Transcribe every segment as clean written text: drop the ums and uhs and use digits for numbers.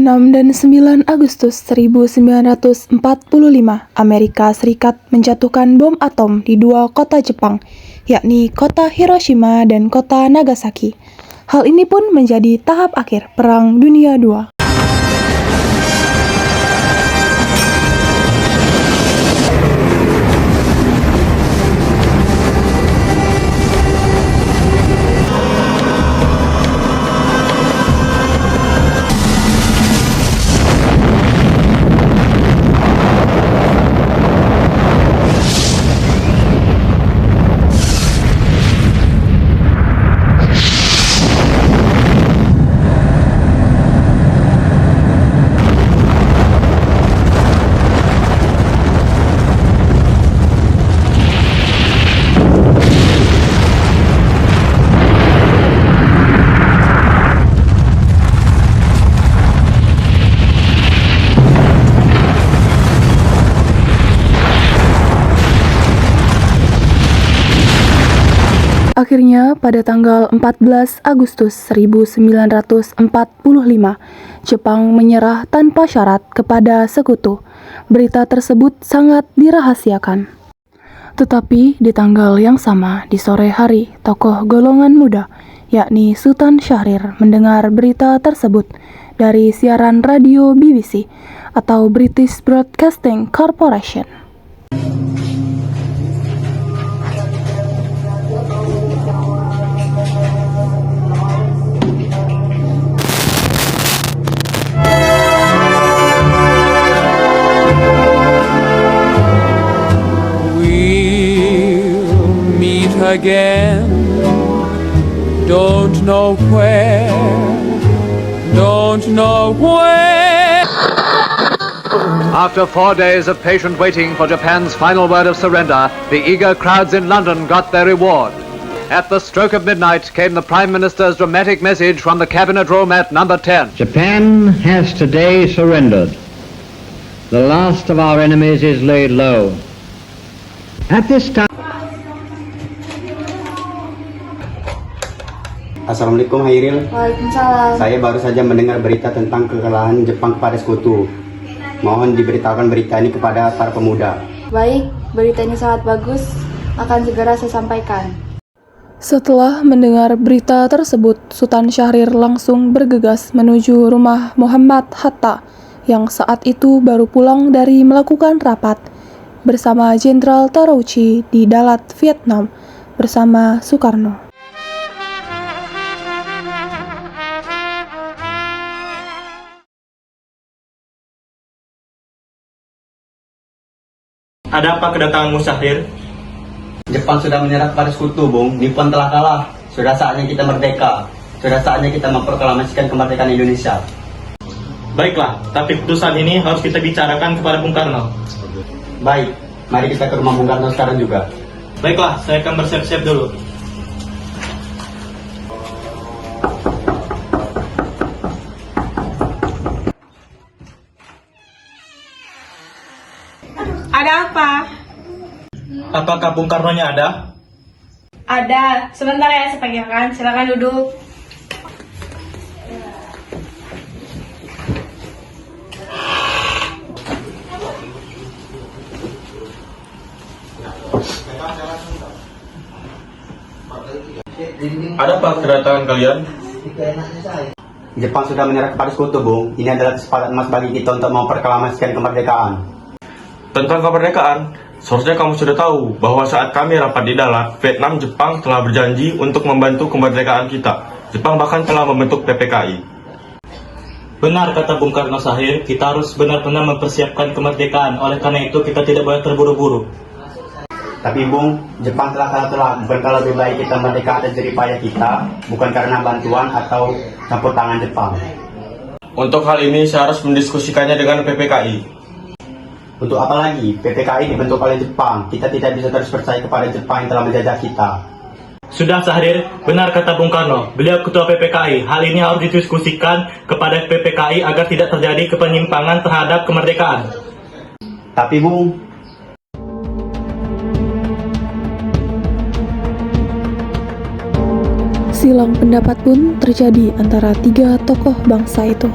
6 dan 9 Agustus 1945, Amerika Serikat menjatuhkan bom atom di dua kota Jepang, yakni kota Hiroshima dan kota Nagasaki. Hal ini pun menjadi tahap akhir Perang Dunia II. Akhirnya, pada tanggal 14 Agustus 1945, Jepang menyerah tanpa syarat kepada Sekutu. Berita tersebut sangat dirahasiakan. Tetapi di tanggal yang sama, di sore hari, tokoh golongan muda, yakni Sultan Syahrir, mendengar berita tersebut dari siaran radio BBC atau British Broadcasting Corporation. Again, don't know where, don't know where. After 4 days of patient waiting for Japan's final word of surrender, the eager crowds in London got their reward. At the stroke of midnight came the Prime Minister's dramatic message from the Cabinet Room at number 10. Japan has today surrendered. The last of our enemies is laid low. At this time, Assalamualaikum Hairil. Waalaikumsalam. Saya baru saja mendengar berita tentang kekalahan Jepang kepada Sekutu. Mohon diberitakan berita ini kepada para pemuda. Baik, berita ini sangat bagus. Akan segera saya sampaikan. Setelah mendengar berita tersebut, Sultan Syahrir langsung bergegas menuju rumah Muhammad Hatta yang saat itu baru pulang dari melakukan rapat bersama Jenderal Terauchi di Dalat, Vietnam bersama Soekarno. Ada apa kedatanganmu, Syahrir? Jepang sudah menyerah kepada Sekutu, Bung. Nippon telah kalah. Sudah saatnya kita merdeka. Sudah saatnya kita memproklamasikan kemerdekaan Indonesia. Baiklah, tapi putusan ini harus kita bicarakan kepada Bung Karno. Baik, mari kita ke rumah Bung Karno sekarang juga. Baiklah, saya akan bersiap-siap dulu. Ada apa? Apakah Bung Karno-nya ada? Ada. Sebentar ya, saya panggilkan. Silakan duduk. Ada apa kedatangan kalian? Jepang sudah menyerah kepada Sekutu, Bung. Ini adalah kesempatan emas bagi kita untuk memproklamasikan kemerdekaan. Tentang kemerdekaan, seharusnya kamu sudah tahu bahwa saat kami rapat di Dalat, Vietnam, Jepang telah berjanji untuk membantu kemerdekaan kita. Jepang bahkan telah membentuk PPKI. Benar kata Bung Karno Syahrir, kita harus benar-benar mempersiapkan kemerdekaan. Oleh karena itu, kita tidak boleh terburu-buru. Tapi Bung, Jepang telah kalah telak. Bukankah lebih baik kita merdeka atas jerih payah kita, bukan karena bantuan atau campur tangan Jepang? Untuk hal ini, saya harus mendiskusikannya dengan PPKI. Untuk apa lagi? PPKI dibentuk oleh Jepang. Kita tidak bisa terus percaya kepada Jepang yang telah menjajah kita. Sudah Syahrir, benar kata Bung Karno. Beliau ketua PPKI. Hal ini harus didiskusikan kepada PPKI agar tidak terjadi kepenyimpangan terhadap kemerdekaan. Tapi Bung, Silang pendapat pun terjadi antara tiga tokoh bangsa itu.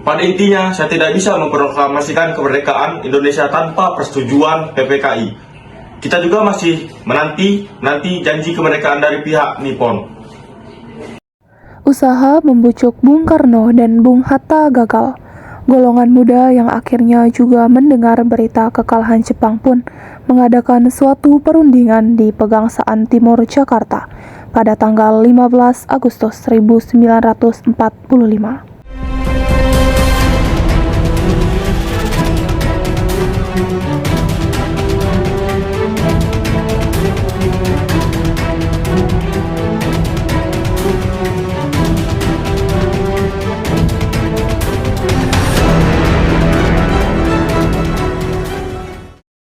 Pada intinya, saya tidak bisa memproklamasikan kemerdekaan Indonesia tanpa persetujuan PPKI. Kita juga masih menanti janji kemerdekaan dari pihak Nippon. Usaha membujuk Bung Karno dan Bung Hatta gagal. Golongan muda yang akhirnya juga mendengar berita kekalahan Jepang pun mengadakan suatu perundingan di Pegangsaan Timur Jakarta pada tanggal 15 Agustus 1945.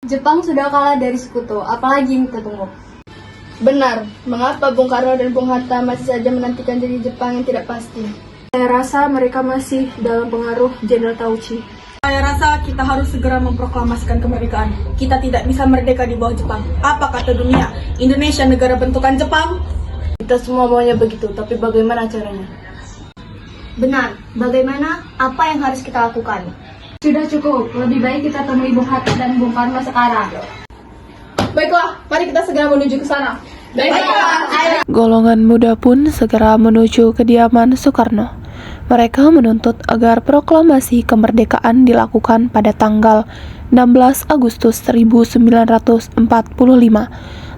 Jepang sudah kalah dari sekutu, apalagi yang kita tunggu? Benar, mengapa Bung Karno dan Bung Hatta masih saja menantikan janji Jepang yang tidak pasti? Saya rasa mereka masih dalam pengaruh Jenderal Tauchi. Saya rasa kita harus segera memproklamasikan kemerdekaan. Kita tidak bisa merdeka di bawah Jepang. Apa kata dunia? Indonesia negara bentukan Jepang? Kita semua maunya begitu, tapi bagaimana caranya? Benar, bagaimana? Apa yang harus kita lakukan? Sudah cukup, lebih baik kita temui Bung Hatta dan Bung Karno sekarang. Baiklah, mari kita segera menuju ke sana. Baiklah. Golongan muda pun segera menuju kediaman Soekarno. Mereka menuntut agar proklamasi kemerdekaan dilakukan pada tanggal 16 Agustus 1945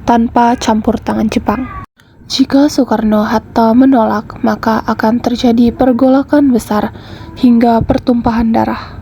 tanpa campur tangan Jepang. Jika Soekarno-Hatta menolak, maka akan terjadi pergolakan besar hingga pertumpahan darah.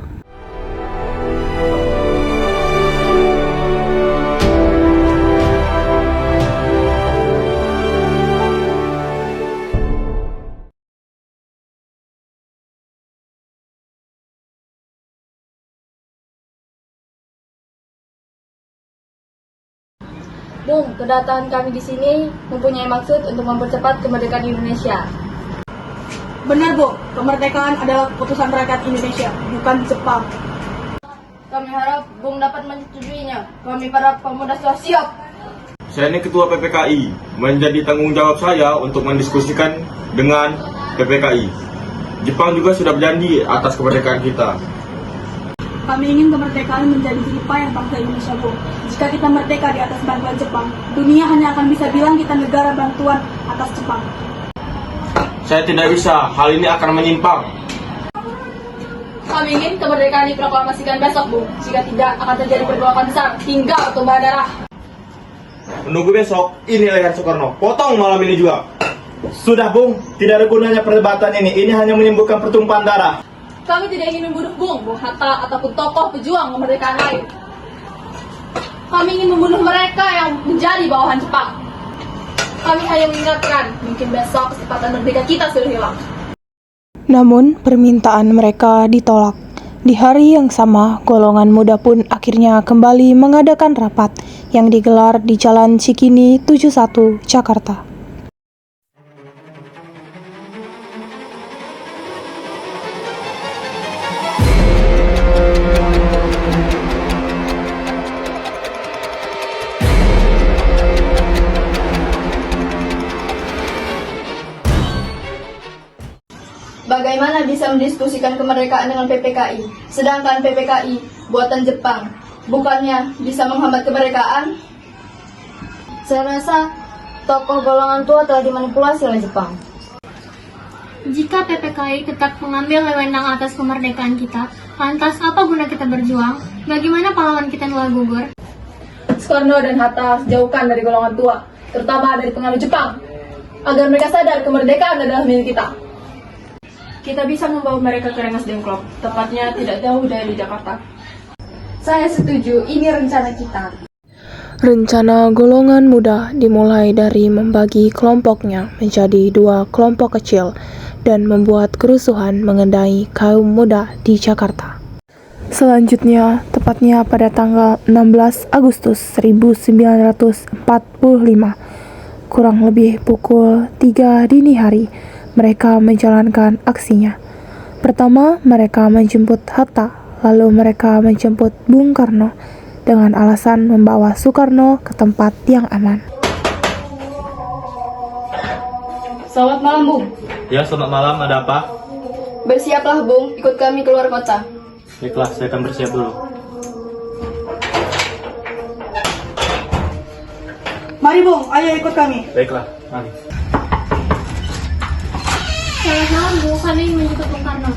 Bung, kedatangan kami di sini mempunyai maksud untuk mempercepat kemerdekaan Indonesia. Benar, Bu. Kemerdekaan adalah keputusan rakyat Indonesia, bukan Jepang. Kami harap Bung dapat menyetujuinya. Kami para pemuda sudah siap. Saya ini ketua PPKI, menjadi tanggung jawab saya untuk mendiskusikan dengan PPKI. Jepang juga sudah berjanji atas kemerdekaan kita. Kami ingin kemerdekaan menjadi jerih payah bangsa Indonesia, Bu. Jika kita merdeka di atas bantuan Jepang, dunia hanya akan bisa bilang kita negara bantuan atas Jepang. Saya tidak bisa, hal ini akan menyimpang. Kami ingin kemerdekaan diproklamasikan besok, Bung. Jika tidak, akan terjadi pergolakan besar hingga pertumpahan darah. Menunggu besok, ini leher Soekarno. Potong malam ini juga. Sudah, Bung. Tidak ada gunanya perdebatan ini. Ini hanya menimbulkan pertumpahan darah. Kami tidak ingin membunuh Bung Hatta ataupun tokoh pejuang kemerdekaan lain. Kami ingin membunuh mereka yang menjadi bawahan Jepang. Kami hanya mengingatkan, mungkin besok kesempatan merdeka kita sudah hilang. Namun, permintaan mereka ditolak. Di hari yang sama, golongan muda pun akhirnya kembali mengadakan rapat yang digelar di Jalan Cikini 71, Jakarta. Bagaimana bisa mendiskusikan kemerdekaan dengan PPKI, sedangkan PPKI buatan Jepang, bukannya bisa menghambat kemerdekaan? Saya rasa tokoh golongan tua telah dimanipulasi oleh Jepang. Jika PPKI tetap mengambil wewenang atas kemerdekaan kita, lantas apa guna kita berjuang? Bagaimana pahlawan kita telah gugur? Soekarno dan Hatta jauhkan dari golongan tua, terutama dari pengaruh Jepang, agar mereka sadar kemerdekaan adalah milik kita. Kita bisa membawa mereka ke Rengas Dengklok, tepatnya tidak jauh dari Jakarta. Saya setuju, ini rencana kita. Rencana golongan muda dimulai dari membagi kelompoknya menjadi 2 kelompok kecil dan membuat kerusuhan mengenai kaum muda di Jakarta. Selanjutnya, tepatnya pada tanggal 16 Agustus 1945, kurang lebih pukul 3 dini hari, mereka menjalankan aksinya. Pertama, mereka menjemput Hatta, lalu mereka menjemput Bung Karno dengan alasan membawa Soekarno ke tempat yang aman. Selamat malam, Bung. Ya, selamat malam. Ada apa? Bersiaplah, Bung, ikut kami keluar kota. Baiklah, saya akan bersiap dulu. Mari Bung, ayo ikut kami. Baiklah, mari. Salam Bu, kami ingin menjemput Bung Karno.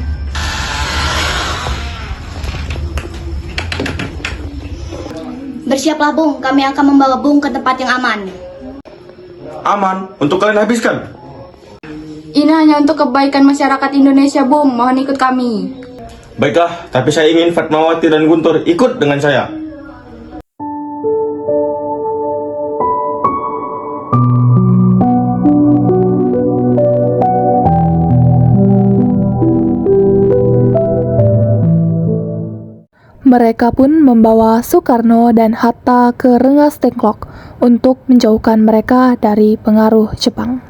Bersiaplah, Bung, kami akan membawa Bung ke tempat yang aman. Aman untuk kalian habiskan. Ini hanya untuk kebaikan masyarakat Indonesia, Bung. Mohon ikut kami. Baiklah, tapi saya ingin Fatmawati dan Guntur ikut dengan saya. Mereka pun membawa Soekarno dan Hatta ke Rengas Dengklok untuk menjauhkan mereka dari pengaruh Jepang.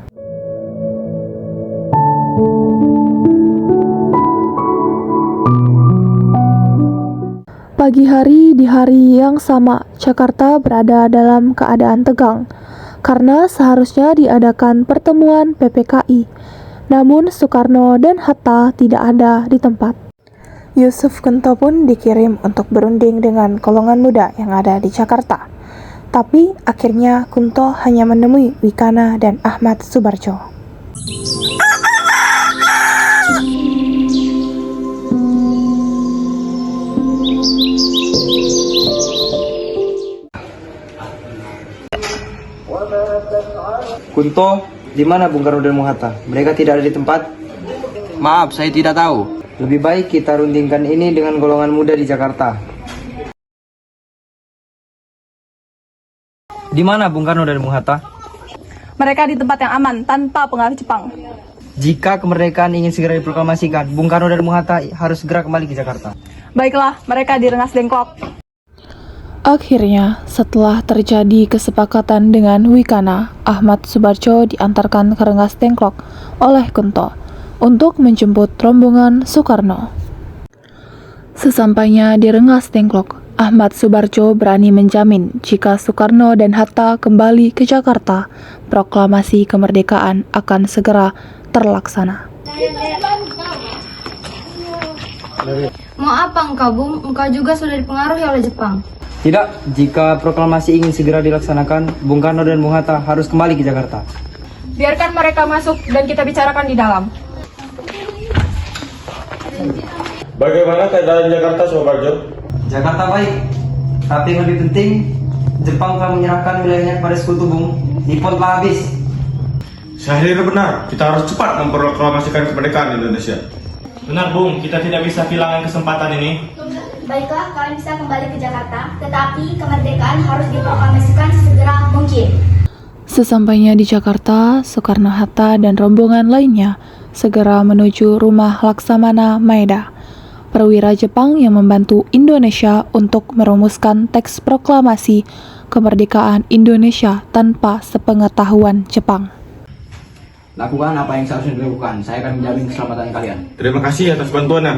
Pagi hari di hari yang sama, Jakarta berada dalam keadaan tegang karena seharusnya diadakan pertemuan PPKI. Namun Soekarno dan Hatta tidak ada di tempat. Yusuf Kunto pun dikirim untuk berunding dengan golongan muda yang ada di Jakarta. Tapi akhirnya Kunto hanya menemui Wikana dan Ahmad Subarjo. Kunto, di mana Bung Karno dan Bung Hatta? Mereka tidak ada di tempat? Maaf, saya tidak tahu. Lebih baik kita rundingkan ini dengan golongan muda di Jakarta. Di mana Bung Karno dan Bung Hatta? Mereka di tempat yang aman, tanpa pengaruh Jepang. Jika kemerdekaan ingin segera diproklamasikan, Bung Karno dan Bung Hatta harus segera kembali ke Jakarta. Baiklah, mereka di Rengas Dengklok. Akhirnya, setelah terjadi kesepakatan dengan Wikana, Ahmad Subarjo diantarkan ke Rengas Dengklok oleh Kunto untuk menjemput rombongan Soekarno. Sesampainya di Rengas Dengklok, Ahmad Subarjo berani menjamin jika Soekarno dan Hatta kembali ke Jakarta, proklamasi kemerdekaan akan segera terlaksana. Mau apa engkau, Bung? Engkau juga sudah dipengaruhi oleh Jepang. Tidak, jika proklamasi ingin segera dilaksanakan, Bung Karno dan Bung Hatta harus kembali ke Jakarta. Biarkan mereka masuk dan kita bicarakan di dalam. Bagaimana keadaan Jakarta, Subarjo? Jakarta baik, tapi yang lebih penting, Jepang telah menyerahkan wilayahnya kepada Sekutu Bung. Nippon telah habis. Syahrir benar, kita harus cepat memproklamasikan kemerdekaan Indonesia. Benar Bung, kita tidak bisa kehilangan kesempatan ini. Baiklah, kalian bisa kembali ke Jakarta, tetapi kemerdekaan harus diproklamasikan segera mungkin. Sesampainya di Jakarta, Soekarno-Hatta dan rombongan lainnya segera menuju rumah Laksamana Maeda, perwira Jepang yang membantu Indonesia untuk merumuskan teks proklamasi kemerdekaan Indonesia tanpa sepengetahuan Jepang. Lakukan apa yang seharusnya dilakukan, saya akan menjamin keselamatan kalian. Terima kasih atas bantuannya.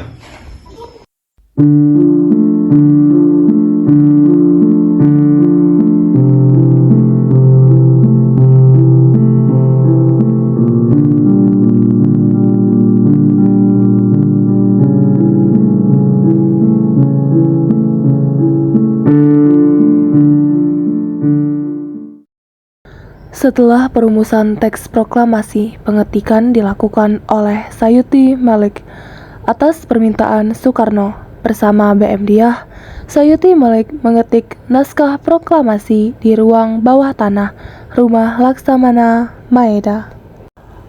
Setelah perumusan teks proklamasi, pengetikan dilakukan oleh Sayuti Malik atas permintaan Soekarno. Bersama BM Diah, Sayuti Malik mengetik naskah proklamasi di ruang bawah tanah rumah Laksamana Maeda.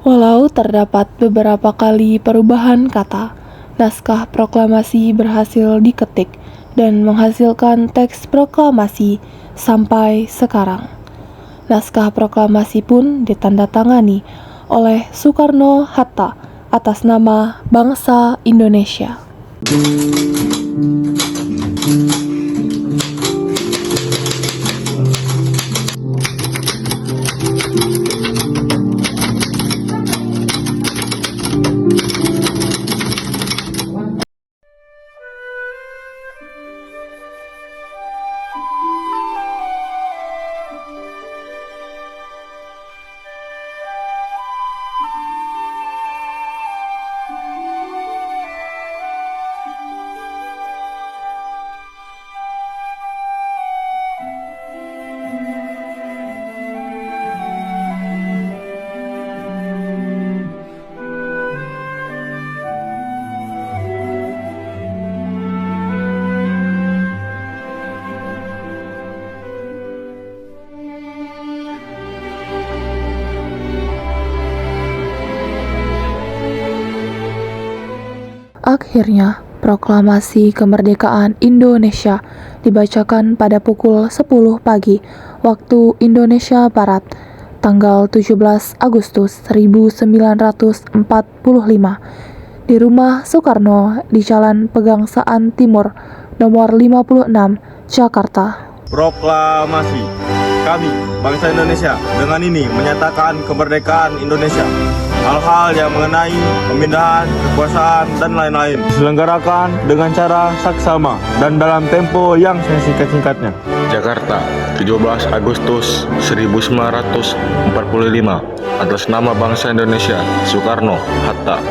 Walau terdapat beberapa kali perubahan kata, naskah proklamasi berhasil diketik dan menghasilkan teks proklamasi sampai sekarang. Naskah proklamasi pun ditandatangani oleh Soekarno-Hatta atas nama bangsa Indonesia. Akhirnya, proklamasi kemerdekaan Indonesia dibacakan pada pukul 10 pagi waktu Indonesia Barat, tanggal 17 Agustus 1945 di rumah Soekarno di Jalan Pegangsaan Timur, nomor 56, Jakarta. Proklamasi. Kami, bangsa Indonesia, dengan ini menyatakan kemerdekaan Indonesia. Hal-hal yang mengenai pemindahan, kekuasaan, dan lain-lain diselenggarakan dengan cara saksama dan dalam tempo yang sesingkat-singkatnya. Jakarta, 17 Agustus 1945. Atas nama bangsa Indonesia, Soekarno, Hatta.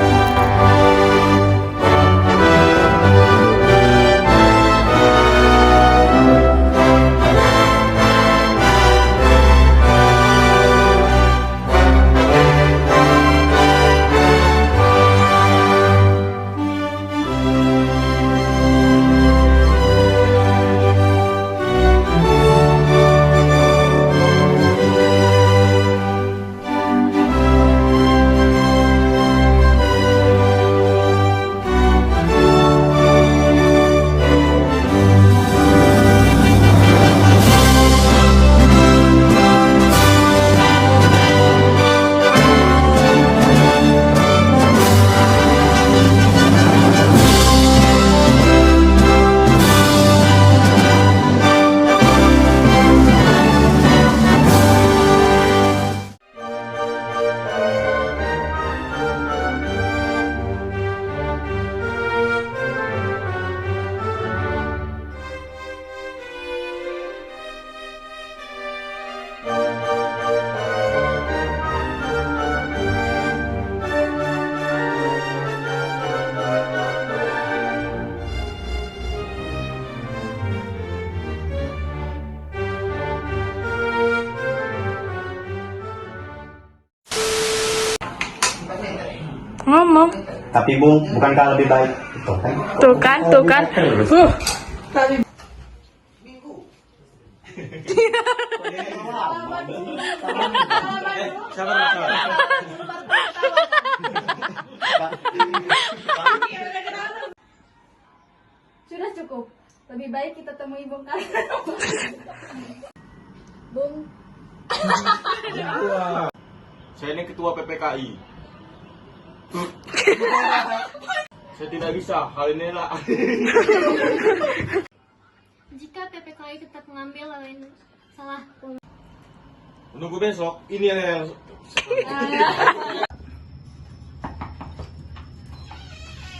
Ngomong. Tapi Bung, bukankah lebih baik itu kan? Tuh kan. Sudah cukup. Lebih baik kita temui Bung Karno. Bung. Saya ini ketua PPKI. Saya tidak bisa, hal ini lah. Jika PPKI tetap mengambil lain salah. Menunggu besok, ini yang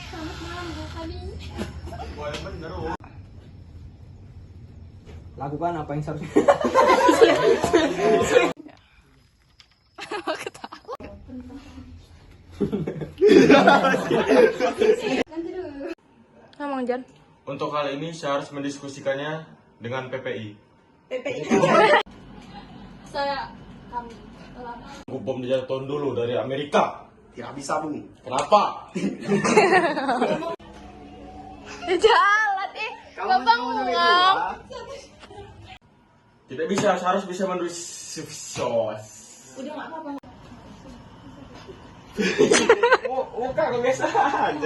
Selamat malam, Bu Kadi. Lakukan apa yang seharusnya. Ngomong, Jan. Untuk hal ini saya harus mendiskusikannya dengan PPI. Saya kami telah Bom dijatuhin dulu dari Amerika. Tidak bisa, Bung. Kenapa? Jalan Bapak ngomong. Tidak bisa, saya harus bisa menulis sos. udah nggak apa-apa. Oh, kebiasaan.